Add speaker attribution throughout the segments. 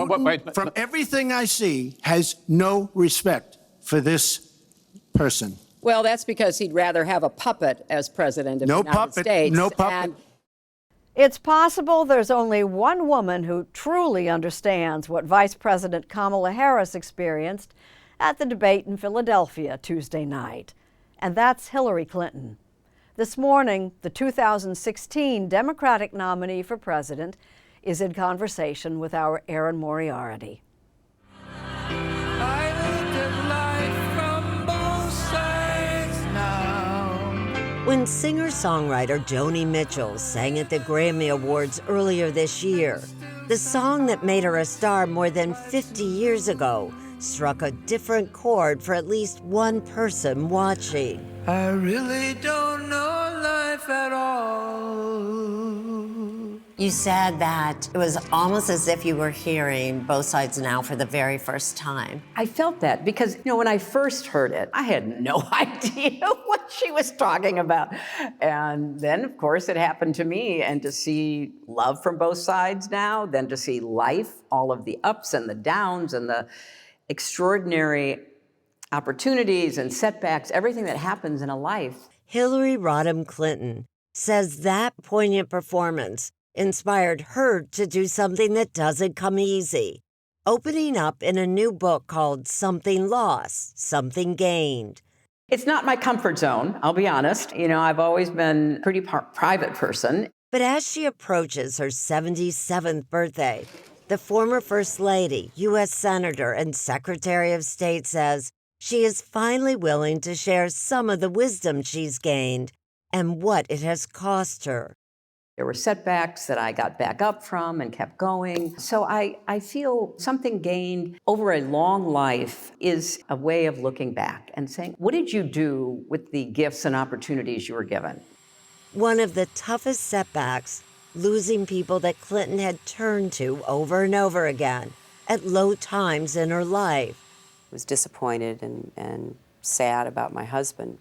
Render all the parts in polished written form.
Speaker 1: Putin, from everything I see, has no respect for this person.
Speaker 2: Well, that's because he'd rather have a puppet as president of the United States.
Speaker 1: No puppet.
Speaker 3: It's possible there's only one woman who truly understands what Vice President Kamala Harris experienced at the debate in Philadelphia Tuesday night, and that's Hillary Clinton. This morning, the 2016 Democratic nominee for president is in conversation with our Erin Moriarty.
Speaker 4: When singer-songwriter Joni Mitchell sang at the Grammy Awards earlier this year, the song that made her a star more than 50 years ago struck a different chord for at least one person watching.
Speaker 5: I really don't know life at all.
Speaker 4: You said that it was almost as if you were hearing Both Sides Now for the very first time.
Speaker 2: I felt that because, when I first heard it, I had no idea what she was talking about. And then, of course, it happened to me. And to see love from both sides now, then to see life, all of the ups and the downs and the extraordinary opportunities and setbacks, everything that happens in a life.
Speaker 4: Hillary Rodham Clinton says that poignant performance inspired her to do something that doesn't come easy, opening up in a new book called Something Lost, Something Gained.
Speaker 2: It's not my comfort zone, I'll be honest. I've always been a pretty private person.
Speaker 4: But as she approaches her 77th birthday, the former First Lady, U.S. Senator, and Secretary of State says she is finally willing to share some of the wisdom she's gained and what it has cost her.
Speaker 2: There were setbacks that I got back up from and kept going. So I feel something gained over a long life is a way of looking back and saying, what did you do with the gifts and opportunities you were given?
Speaker 4: One of the toughest setbacks, losing people that Clinton had turned to over and over again at low times in her life.
Speaker 6: I was disappointed and sad about my husband,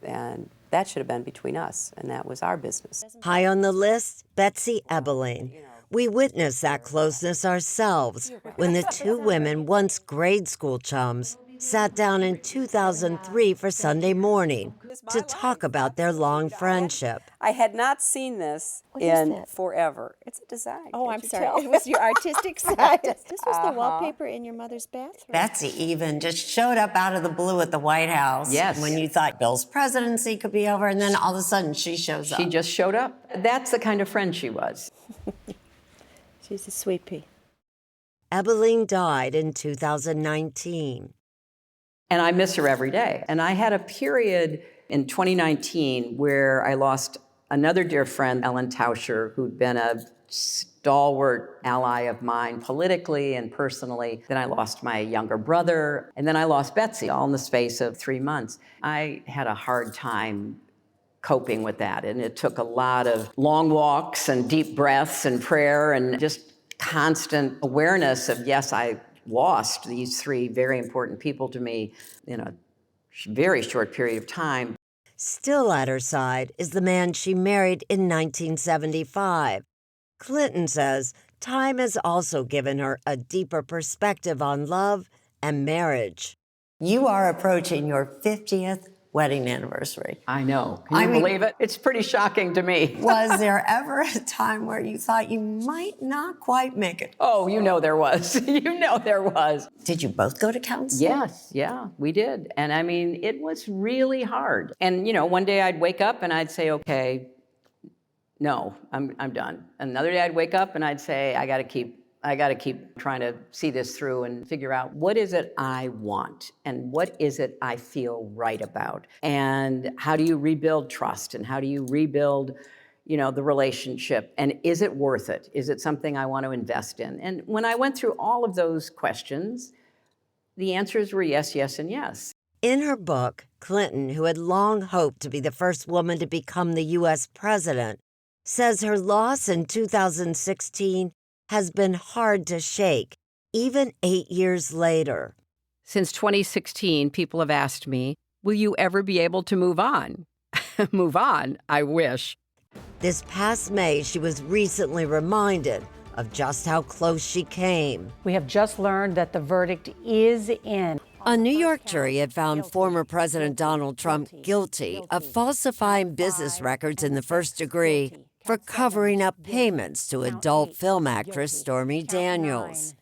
Speaker 6: and that should have been between us, and that was our business.
Speaker 4: High on the list, Betsy Ebeling. We witnessed that closeness ourselves when the two women, once grade school chums, sat down in 2003 for Sunday Morning to talk about their long friendship.
Speaker 6: I had not seen this in forever. It's a design.
Speaker 7: Oh, I'm sorry. It was your artistic side. This was the wallpaper in your mother's bathroom.
Speaker 4: Betsy even just showed up out of the blue at the White House.
Speaker 2: Yes.
Speaker 4: When you thought Bill's presidency could be over, and then all of a sudden she shows up.
Speaker 2: She just showed up. That's the kind of friend she was.
Speaker 7: She's a sweet pea.
Speaker 4: Ebeling died in 2019.
Speaker 2: And I miss her every day. And I had a period in 2019 where I lost another dear friend, Ellen Tauscher, who'd been a stalwart ally of mine politically and personally. Then I lost my younger brother, and then I lost Betsy, all in the space of 3 months. I had a hard time coping with that, and it took a lot of long walks and deep breaths and prayer and just constant awareness of, yes, I lost these three very important people to me in a very short period of time.
Speaker 4: Still at her side is the man she married in 1975. Clinton says time has also given her a deeper perspective on love and marriage. You are approaching your 50th wedding anniversary.
Speaker 2: I know. Can you believe it? It's pretty shocking to me.
Speaker 4: Was there ever a time where you thought you might not quite make it?
Speaker 2: Oh, there was. There was.
Speaker 4: Did you both go to counseling?
Speaker 2: Yes, yeah, we did. And I mean, it was really hard. And, one day I'd wake up and I'd say, okay, no, I'm done. Another day I'd wake up and I'd say, I got to keep trying to see this through and figure out what is it I want and what is it I feel right about, and how do you rebuild trust, and how do you rebuild, the relationship, and is it worth it? Is it something I want to invest in? And when I went through all of those questions, the answers were yes, yes, and yes.
Speaker 4: In her book, Clinton, who had long hoped to be the first woman to become the U.S. president, says her loss in 2016 has been hard to shake, even 8 years later.
Speaker 2: Since 2016, people have asked me, will you ever be able to move on? Move on, I wish.
Speaker 4: This past May, she was recently reminded of just how close she came.
Speaker 8: We have just learned that the verdict is in.
Speaker 4: A New York jury had found former President Donald Trump guilty of falsifying business records in the first degree for covering up payments to adult film actress Stormy Daniels.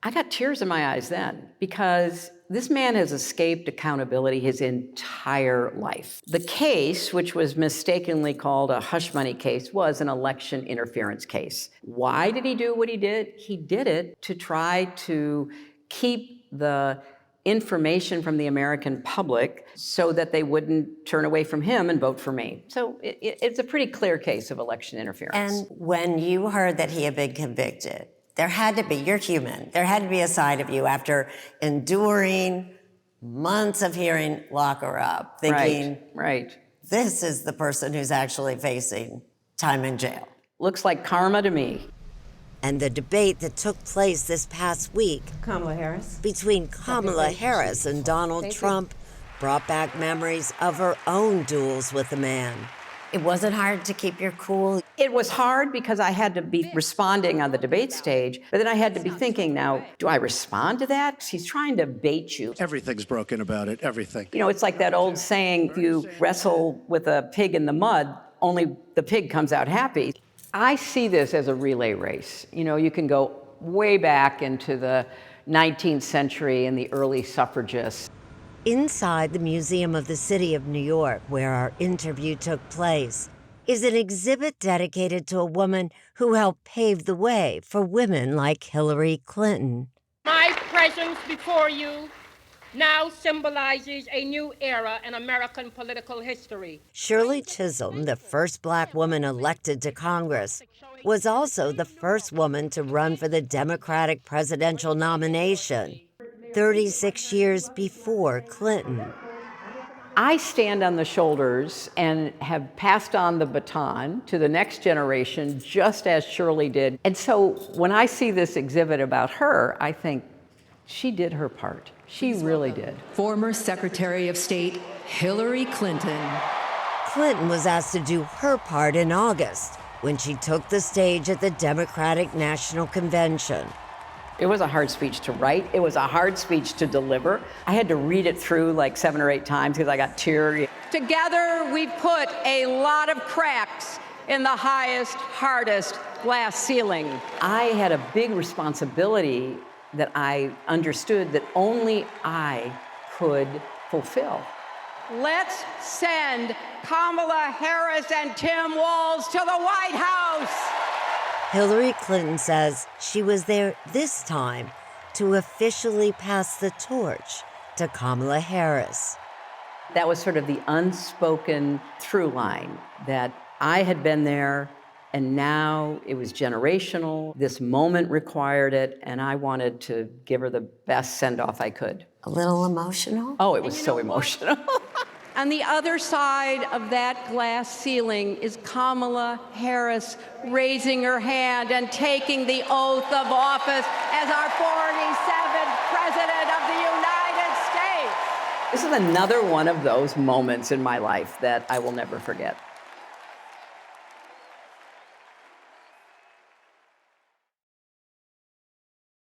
Speaker 2: I got tears in my eyes then because this man has escaped accountability his entire life. The case, which was mistakenly called a hush money case, was an election interference case. Why did he do what he did? He did it to try to keep the information from the American public so that they wouldn't turn away from him and vote for me. So it's a pretty clear case of election interference.
Speaker 9: And when you heard that he had been convicted, there had to be, you're human, there had to be a side of you after enduring months of hearing lock her up, thinking,
Speaker 2: right.
Speaker 9: This is the person who's actually facing time in jail.
Speaker 2: Looks like karma to me.
Speaker 4: And the debate that took place this past week
Speaker 7: Kamala Harris.
Speaker 4: between Kamala Harris and Donald Trump brought back memories of her own duels with the man.
Speaker 9: It wasn't hard to keep your cool.
Speaker 2: It was hard because I had to be responding on the debate stage, but then I had to be thinking, now, do I respond to that? He's trying to bait you.
Speaker 1: Everything's broken about it, everything.
Speaker 2: You know, it's like that old saying, if you wrestle with a pig in the mud, only the pig comes out happy. I see this as a relay race. You know, you can go way back into the 19th century and the early suffragists.
Speaker 4: Inside the Museum of the City of New York, where our interview took place, is an exhibit dedicated to a woman who helped pave the way for women like Hillary Clinton.
Speaker 10: My presence before you now symbolizes a new era in American political history.
Speaker 4: Shirley Chisholm, the first Black woman elected to Congress, was also the first woman to run for the Democratic presidential nomination, 36 years before Clinton.
Speaker 2: I stand on the shoulders and have passed on the baton to the next generation, just as Shirley did. And so when I see this exhibit about her, I think she did her part. She really did.
Speaker 11: Former Secretary of State Hillary Clinton.
Speaker 4: Clinton was asked to do her part in August when she took the stage at the Democratic National Convention.
Speaker 2: It was a hard speech to write. It was a hard speech to deliver. I had to read it through like 7 or 8 times because I got teary.
Speaker 10: Together, we've put a lot of cracks in the highest, hardest glass ceiling.
Speaker 2: I had a big responsibility that I understood that only I could fulfill.
Speaker 10: Let's send Kamala Harris and Tim Walz to the White House.
Speaker 4: Hillary Clinton says she was there this time to officially pass the torch to Kamala Harris.
Speaker 2: That was sort of the unspoken through line, that I had been there and now it was generational. This moment required it, and I wanted to give her the best send-off I could.
Speaker 9: A little emotional?
Speaker 2: Oh, it was so emotional.
Speaker 10: On the other side of that glass ceiling is Kamala Harris raising her hand and taking the oath of office as our 47th President of the United States.
Speaker 2: This is another one of those moments in my life that I will never forget.